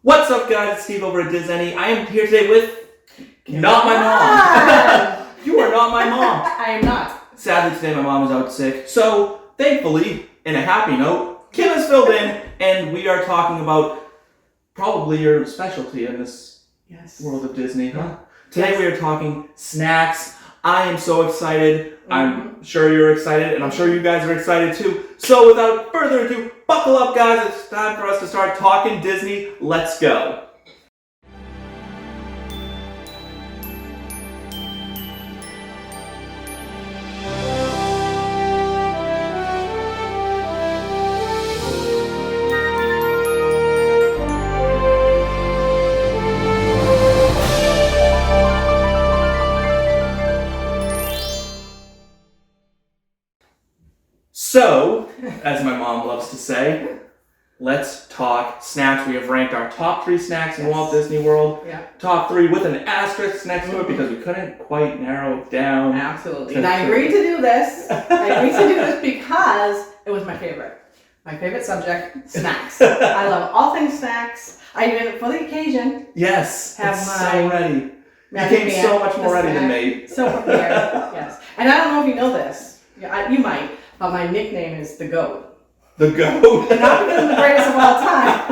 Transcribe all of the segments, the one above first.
What's up, guys? It's Steve over at Disney. I am here today with not my mom. You are not my mom. I am not. Sadly, today my mom is out sick. So, thankfully, in a happy note, Kim has filled in, and we are talking about probably your specialty in this world of Disney. Huh? Today we are talking snacks. I am so excited. I'm sure you're excited, and I'm sure you guys are excited too. So without further ado, buckle up, guys. It's time for us to start talking Disney. Let's go. So, as my mom loves to say, let's talk snacks. We have ranked our top 3 snacks in Walt Disney World. Yeah. Top 3 with an asterisk next to it because we couldn't quite narrow it down. Absolutely. And I agreed to do this. Because it was my favorite. My favorite subject, snacks. I love all things snacks. I did it for the occasion. Yes. Have it's my so ready. You came so much more ready than me. So prepared. Yes. And I don't know if you know this. You might. But my nickname is the GOAT. The GOAT? And not because I'm the greatest of all time.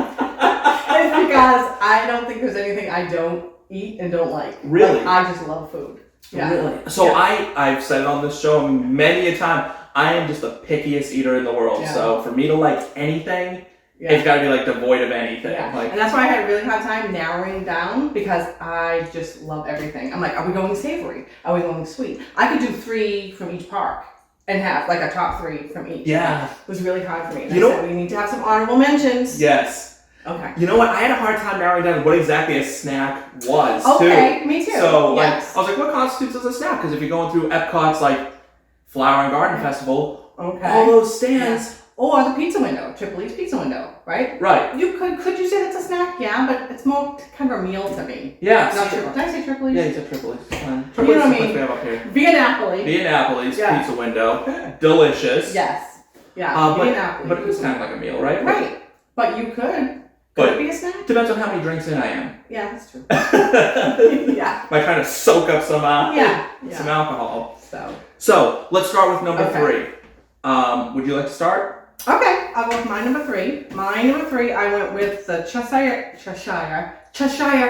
It's because I don't think there's anything I don't eat and don't like. Really? I just love food. Yeah. Really? So I've said it on this show many a time, I am just the pickiest eater in the world. Yeah. So for me to like anything, it's got to be like devoid of anything. Yeah. Like, and that's why I had a really hard time narrowing down because I just love everything. I'm like, are we going savory? Are we going sweet? I could do 3 from each park. And have like a top 3 from each. Yeah. It was really hard for me. And I said we need to have some honorable mentions. Yes. Okay. You know what? I had a hard time narrowing down what exactly a snack was, Okay, me too. So, I was like, what constitutes as a snack? Because if you're going through Epcot's, like, Flower and Garden Festival, all those stands. Or the pizza window, Triple E's pizza window, right? Right. You could you say that's a snack? Yeah, but it's more kind of a meal to me. Yeah. Not Triple. Did I say Triple E's? Yeah, you said Triple E's. You know what I mean? We have up here. Via Napoli. Pizza window. Delicious. Yes. Yeah. Via Napoli. But it's kind of like a meal, right? Right. But you could. Could it be a snack? Depends on how many drinks in I am. Yeah, that's true. Yeah. Might kind of soak up some some alcohol. So let's start with number 3. Would you like to start? Okay, I'll go with my number 3. My number 3, I went with the Cheshire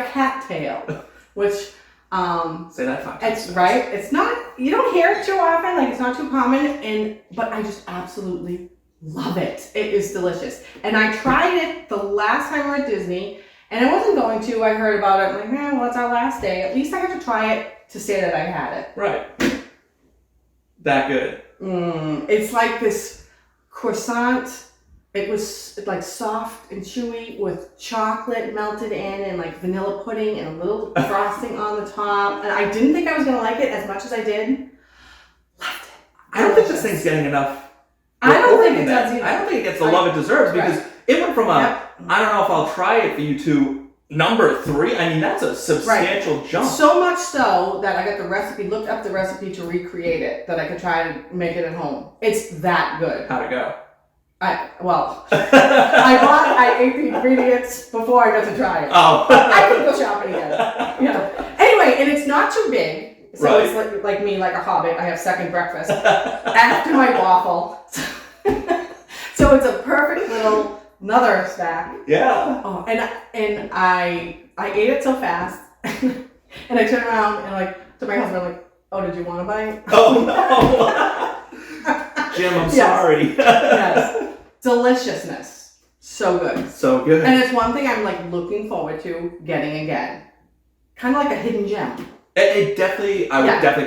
Cattail, which say that 5 times. It's right. It's not. You don't hear it too often. Like it's not too common. But I just absolutely love it. It is delicious. And I tried it the last time we were at Disney, and I wasn't going to. I heard about it. I'm like, well, it's our last day. At least I had to try it to say that I had it. Right. That good. It's like this croissant. It was like soft and chewy with chocolate melted in and like vanilla pudding and a little frosting on the top. And I didn't think I was going to like it as much as I did. Loved it. I don't think this thing's getting enough. I don't think it does either. I don't think it gets the love it deserves because it went from I don't know if I'll try it for you to number 3. I mean, that's a substantial jump. So much so that I got the recipe, looked up the recipe to recreate it, that I could try to make it at home. It's that good. How'd it go? I ate the ingredients before I got to try it. Oh. I could go shopping again. Anyway, and it's not too big. So it's like me, like a hobbit. I have second breakfast after my waffle. So it's a perfect little another snack. Yeah. Oh, and I ate it so fast, and I turned around and like to my husband like, oh, did you want a bite? Oh no. Jim, I'm sorry. Yes. Deliciousness. So good. So good. And it's one thing I'm like looking forward to getting again. Kind of like a hidden gem. I would definitely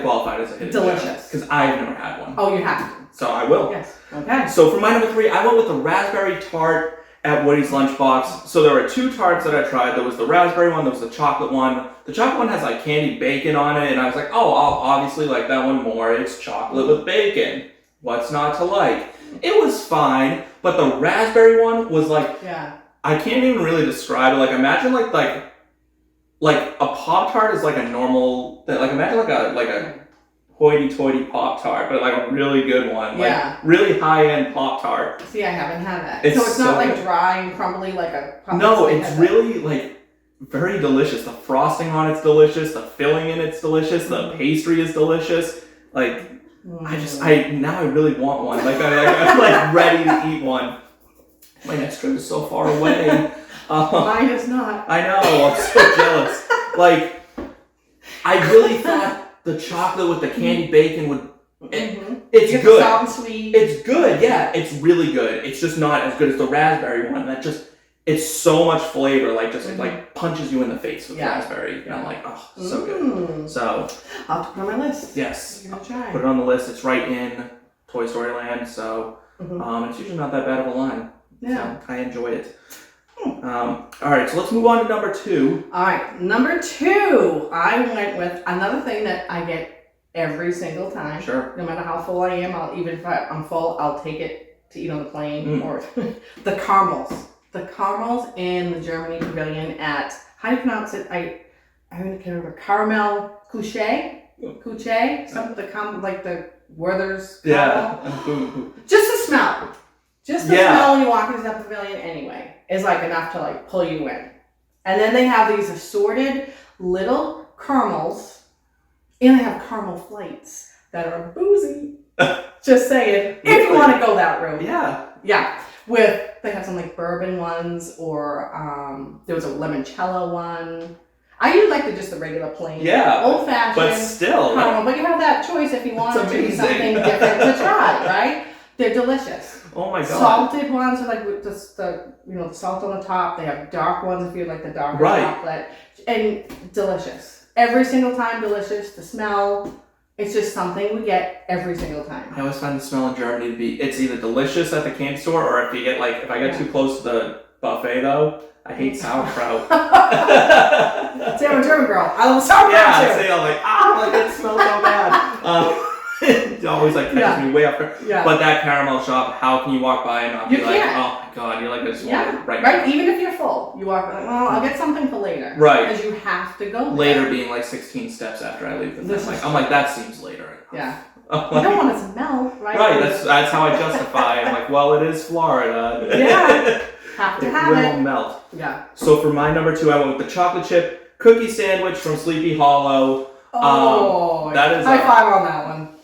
qualify it as a hidden gem. Delicious. Because I've never had one. Oh, you have to. So I will. Yes. Okay. So for my number 3, I went with the raspberry tart at Woody's Lunchbox. So there were 2 tarts that I tried. There was the raspberry one, there was the chocolate one. The chocolate one has like candied bacon on it, and I was like, oh, I'll obviously like that one more. It's chocolate with bacon. What's not to like? It was fine, but the raspberry one was like, I can't even really describe it. Like imagine like a Pop-Tart is like a normal, like imagine like a hoity-toity Pop-Tart, but like a really good one. Yeah. Like really high-end Pop-Tart. See, I haven't had that. It's so it's not so like good. dry and crumbly like a Pop-Tart. No, it's really like very delicious. The frosting on it's delicious. The filling in it's delicious. The pastry is delicious. Like, I really want one. Like, I'm like ready to eat one. My next trip is so far away. Mine is not. I know. I'm so jealous. Like, I really thought the chocolate with the candy bacon would. It's you get good. The salt and sweet. It's good. Yeah, it's really good. It's just not as good as the raspberry one. That just. It's so much flavor, like just it like punches you in the face with raspberry. And I'm like, oh, so good. So I'll have to put it on my list. Yes, I'm gonna try. Put it on the list. It's right in Toy Story Land, so it's usually not that bad of a line. Yeah, so I enjoy it. All right, so let's move on to number 2. All right, number 2, I went with another thing that I get every single time. Sure. No matter how full I am, even if I'm full, I'll take it to eat on the plane or the caramels. The caramels in the Germany pavilion at, how do you pronounce it? I can't remember. Caramel Couche? Something, like the Werther's caramel. Just the smell. Just the smell when you walk into that pavilion anyway is like enough to like pull you in. And then they have these assorted little caramels, and they have caramel flights that are boozy. Just saying. If you want to go that route. Yeah. They have some like bourbon ones, or there was a limoncello one. I usually like just the regular plain, old fashioned, but still, caramel. But you have that choice if you want to do something different to try, right? They're delicious. Oh my god! Salted ones are like with the salt on the top. They have dark ones if you like the darker chocolate, and delicious. Every single time, delicious. The smell. It's just something we get every single time. I always find the smell in Germany to be, it's either delicious at the candy store, or if I get too close to the buffet though, I hate sauerkraut. See, I'm a German girl. I love sauerkraut too. See, I'm like, it smells so bad. It always like catches me way up there. Yeah. But that caramel shop, how can you walk by and not be like, oh my god, you're like this one right now. Even if you're full, you walk like, well, I'll get something for later. Right. Because you have to go there. Later being like 16 steps after I leave. I'm like, that seems later. Yeah. You don't want it to melt, right? Right, that's how I justify it. I'm like, well, it is Florida. Yeah. Have to have it. It will melt. Yeah. So for my number 2, I went with the chocolate chip cookie sandwich from Sleepy Hollow. That is high five on that one.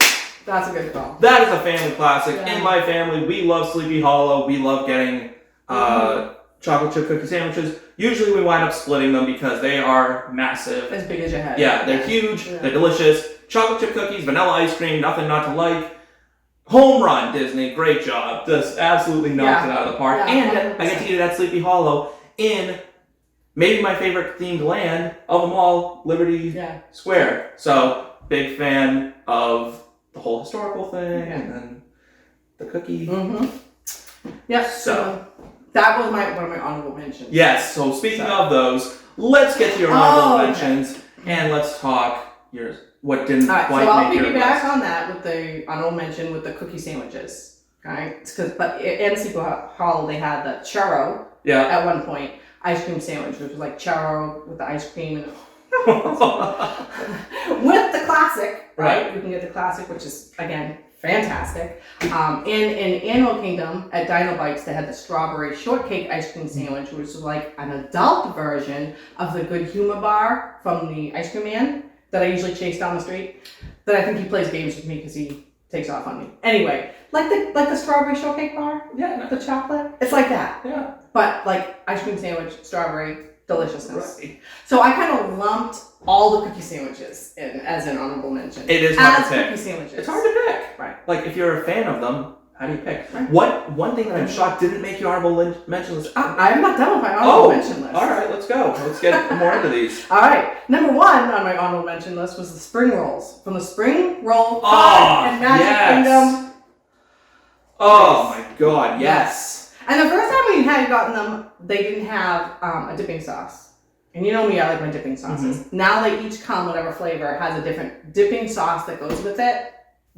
That's a good call. That is a family classic. In my family, we love Sleepy Hollow. We love getting chocolate chip cookie sandwiches. Usually we wind up splitting them because they are massive. As big as your head. Yeah, they're huge. Yeah. They're delicious. Chocolate chip cookies, vanilla ice cream, nothing not to like. Home run, Disney. Great job. Just absolutely knocked it out of the park. Yeah, and 100%. I get to eat it at Sleepy Hollow in maybe my favorite themed land of them all, Liberty Square. So, big fan of the whole historical thing and then the cookie. Yeah, so that was one of my honorable mentions. Yes, so speaking of those, let's get to your honorable mentions and let's talk yours. What didn't quite so I'll make your list. piggyback on that with the honorable mention with the cookie sandwiches. Okay, but in Sleepy Hollow they had the churro at one point ice cream sandwich, which was like churro with the ice cream and with the classic, right? You can get the classic, which is again fantastic. In Animal Kingdom at Dino Bites, they had the strawberry shortcake ice cream sandwich, which was like an adult version of the Good Humor bar from the Ice Cream Man that I usually chase down the street. That I think he plays games with me because he takes off on me. Anyway, like the strawberry shortcake bar, the chocolate, it's like that. But like ice cream sandwich, strawberry. Deliciousness. Right. So I kind of lumped all the cookie sandwiches in as an honorable mention. It is hard to pick. Cookie sandwiches. It's hard to pick. Right. Like if you're a fan of them, how do you pick? Right. One thing that I'm shocked didn't make your honorable mention list. I'm not done with my honorable mention list. All right, let's go. Let's get more into these. All right. Number 1 on my honorable mention list was the spring rolls from the Spring Roll Park and Magic Kingdom. Oh my God! Yes. And the first time we had gotten them, they didn't have a dipping sauce. And you know me, I like my dipping sauces. Now they each come, whatever flavor, has a different dipping sauce that goes with it.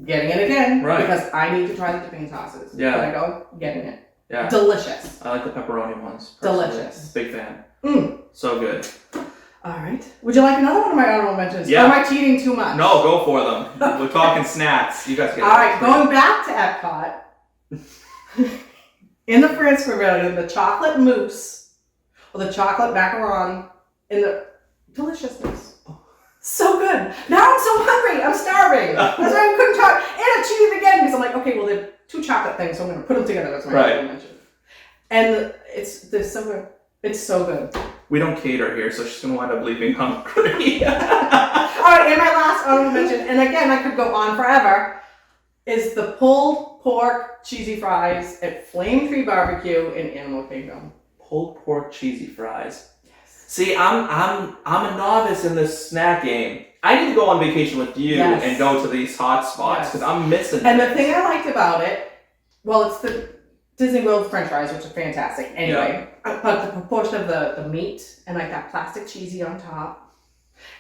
Getting it again. Right. Because I need to try the dipping sauces. Yeah. When I go, getting it. Yeah. Delicious. I like the pepperoni ones. Delicious. Big fan. So good. All right. Would you like another one of my honorable mentions? Yeah. Or am I cheating too much? No, go for them. We're talking snacks. You guys get it. All right, going back to Epcot. In the France Pavilion, the chocolate mousse or the chocolate macaron in the deliciousness. So good. Now I'm so hungry. I'm starving. That's why I couldn't talk. And I cheated again because I'm like, okay, well, they're two chocolate things, so I'm going to put them together. That's my honorable mention. And they're so good. It's so good. We don't cater here, so she's going to wind up leaving hungry. All right, and my last honorable mention, and again, I could go on forever, is the pulled pork cheesy fries at Flame Tree Barbecue in Animal Kingdom. Pulled pork cheesy fries. Yes. See, I'm a novice in this snack game. I need to go on vacation with you and go to these hot spots because I'm missing. And the thing I liked about it, well, it's the Disney World French fries, which are fantastic. Anyway, but the proportion of the meat and like that plastic cheesy on top.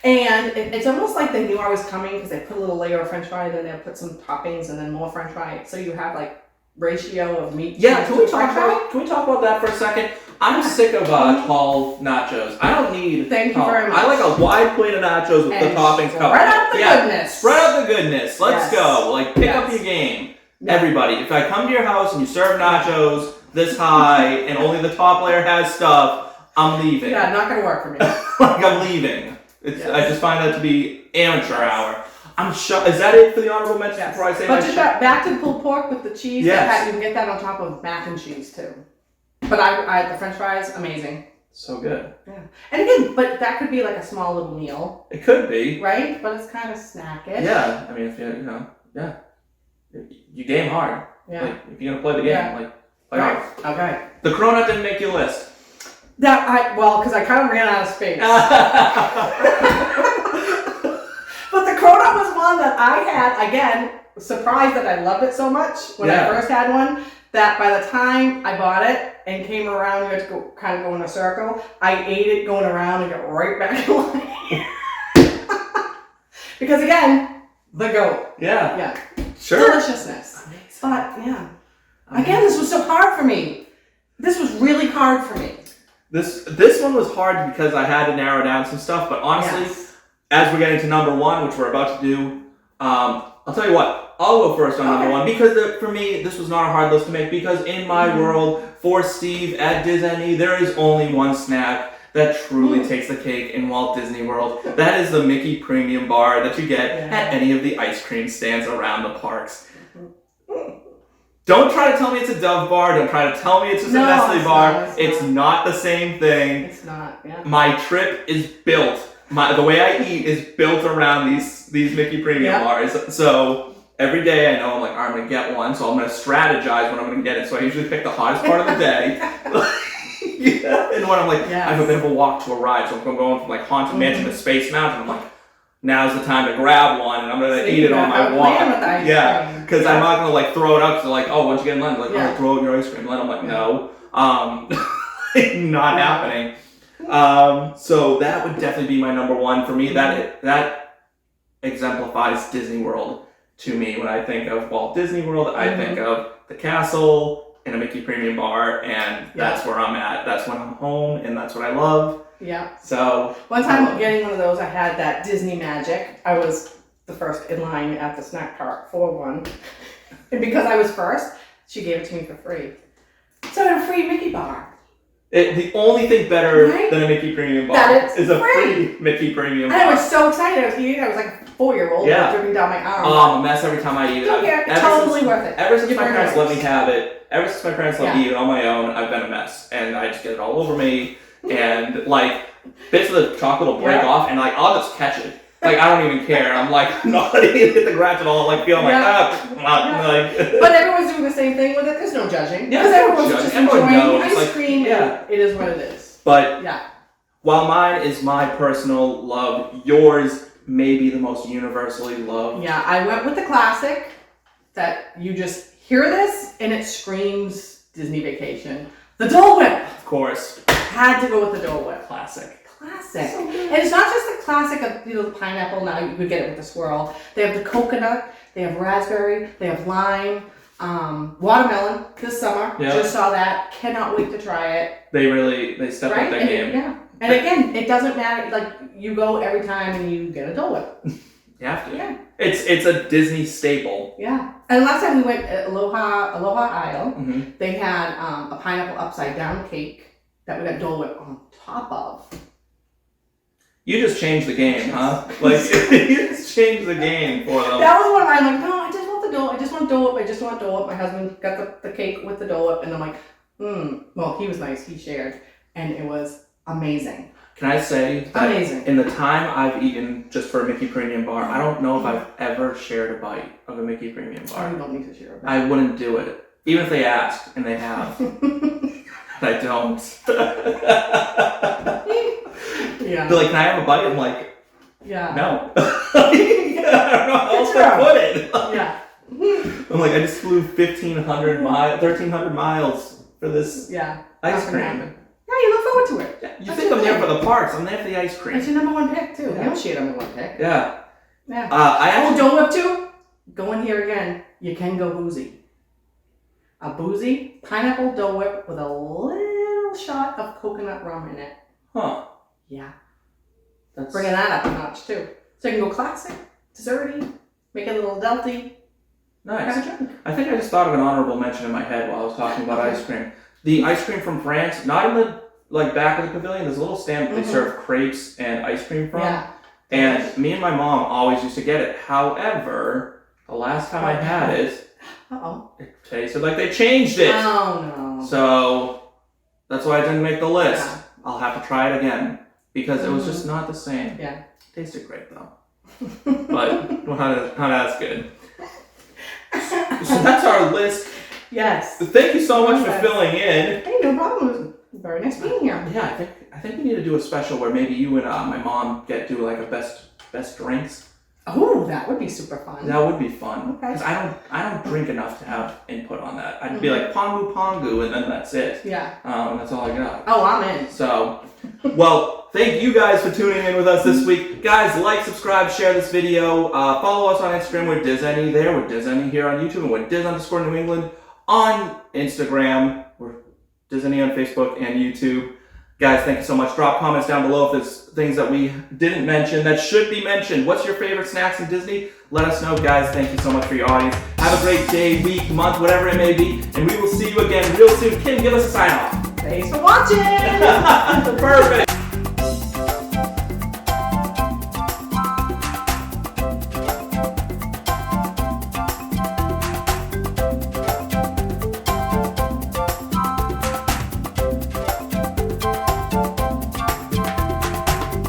And it's almost like they knew I was coming because they put a little layer of French fry, then they'll put some toppings and then more French fry. So you have like ratio of meat. Yeah, can we talk about that for a second? I'm sick of tall nachos. I don't need. Thank you very much. I like a wide plate of nachos with the toppings covered. Spread out the goodness. Spread out the goodness. Let's go. Like pick up your game. Yeah. Everybody, if I come to your house and you serve nachos this high and only the top layer has stuff, I'm leaving. Yeah, not gonna work for me. Like I'm leaving. I just find that to be amateur hour. I'm shocked. Is that it for the honorable mention before I say but just back to the pulled pork with the cheese. Yes. You can get that on top of mac and cheese too. But I the French fries, amazing. So good. Yeah. And again, but that could be like a small little meal. It could be. Right? But it's kind of snackish. Yeah. I mean, if you game hard. Yeah. Like, if you're gonna play the game, play hard. Okay. The cronut didn't make your list. Because I kind of ran out of space. But the cronut was one that I had, again, surprised that I loved it so much when I first had one, that by the time I bought it and came around, you had to go in a circle, I ate it going around and got right back in line. Because again, the goat. Yeah. Yeah. Sure. Deliciousness. Amazing. But, again, this was so hard for me. This was really hard for me. This one was hard because I had to narrow down some stuff, but honestly, as we're getting to number one, which we're about to do, I'll tell you what, I'll go first on number one because for me, this was not a hard list to make because in my world, for Steve at Disney, there is only one snack that truly takes the cake in Walt Disney World. That is the Mickey Premium Bar that you get at any of the ice cream stands around the parks. Don't try to tell me it's a Dove bar. Don't try to tell me it's a Nestle bar. It's not the same thing. It's not, My trip is built. The way I eat is built around these Mickey Premium bars. So every day I know I'm like, all right, I'm going to get one. So I'm going to strategize when I'm going to get it. So I usually pick the hottest part of the day. And when I'm like, I have a bit of a walk to a ride. So if I'm going from like Haunted Mansion to Space Mountain, I'm like, now's the time to grab one and I'm going to eat it on my walk. Yeah, because I'm not going to like throw it up. So like, once you get in line, like, throw out your ice cream. And I'm like, no. Not happening. So that would definitely be my number one for me. That exemplifies Disney World to me. When I think of Walt Disney World, I think of the castle and a Mickey Premium Bar, and that's where I'm at. That's when I'm home, and that's what I love. Yeah. So one time getting one of those, I had that Disney Magic. I was the first in line at the snack cart for one, and because I was first, she gave it to me for free. So I had a free Mickey bar. The only thing better than a Mickey Premium Bar is a free Mickey Premium Bar. And I was so excited. I was eating it. I was like a 4-year-old dripping down my arm. Oh, I'm a mess every time I eat it. Don't care. It's totally worth it. Ever since my parents let me have it, ever since my parents let me eat it on my own, I've been a mess. And I just get it all over me. And like, bits of the chocolate will break off and like, I'll just catch it. Like, I don't even care. I'm like, not even hit the grass at all. Like, feeling like, like. But everyone's doing the same thing with it. There's no judging. Yeah, because everyone's just enjoying ice cream. Yeah. It is what it is. But while mine is my personal love, yours may be the most universally loved. Yeah, I went with the classic that you just hear this and it screams Disney Vacation. The Dole Whip. Of course. Had to go with the Dole Whip. Classic. So and it's not just the classic of the pineapple. Now you could get it with the swirl. They have the coconut. They have raspberry. They have lime. Watermelon this summer. Just saw that. Cannot wait to try it. They stepped up their game. And again, it doesn't matter. Like you go every time and you get a Dole Whip. You have to. Yeah. It's a Disney staple. Yeah. And last time we went at Aloha Isle, Mm-hmm. they had a pineapple upside down cake that we got Dole Whip on top of. You just changed the game, huh? Like you just changed the game for them. That was one where I'm like, no, I just want the Dole. I just want Dole Whip. I just want Dole Whip. My husband got the cake with the Dole Whip, and I'm like, Well, he was nice. He shared, and it was amazing. Can I say that Amazing. in the time I've eaten just for a Mickey Premium bar, I don't know if I've ever shared a bite of a Mickey Premium bar. You don't need to share a bite. I wouldn't do it, even if they asked, and they have. I don't. Yeah. They're like, can I have a bite? I'm like, Yeah. no. I don't know how else to put it. Yeah. I'm like, I just flew 1,300 miles for this Yeah. ice Not cream. gonna happen. Yeah, you look forward to it. Yeah, you That's think your I'm there thing. for the parks? I'm there for the ice cream. That's your number one pick too. Yeah. You don't share number one pick. Yeah. Yeah. I actually. Dole Whip too. Go in here again. You can go boozy. A boozy pineapple Dole Whip with a little shot of coconut rum in it. Huh. Yeah. That's. Bringing that up a notch too. So you can go classic, desserty, make it a little delty. Nice. Have a drink. I think I just thought of an honorable mention in my head while I was talking about ice cream. The ice cream from France, not in the back of the pavilion. There's a little stand that they serve crepes and ice cream from. Yeah. And me and my mom always used to get it. However, the last time I had it, it tasted like they changed it. Oh no. So that's why I didn't make the list. Yeah. I'll have to try it again because it was just not the same. Yeah. Tasted great though, but not as good. So that's our list. Yes. Thank you so much for filling in. Hey, no problem. It was very nice being here. Yeah, I think we need to do a special where maybe you and my mom do like a best drinks. Oh, that would be super fun. That would be fun. Okay. Because I don't drink enough to have input on that. I'd be like pongu, and then that's it. Yeah. And that's all I got. Oh, I'm in. So, well, thank you guys for tuning in with us this week. Guys, like, subscribe, share this video. Follow us on Instagram. We're DizAny there. We're DizAny here on YouTube. And we're Diz_New England on Instagram. We're DizAny on Facebook and YouTube. Guys, thank you so much. Drop comments down below if there's things that we didn't mention that should be mentioned. What's your favorite snacks in Disney? Let us know, guys. Thank you so much for your audience. Have a great day, week, month, whatever it may be. And we will see you again real soon. Kim, give us a sign off. Thanks for watching. Perfect.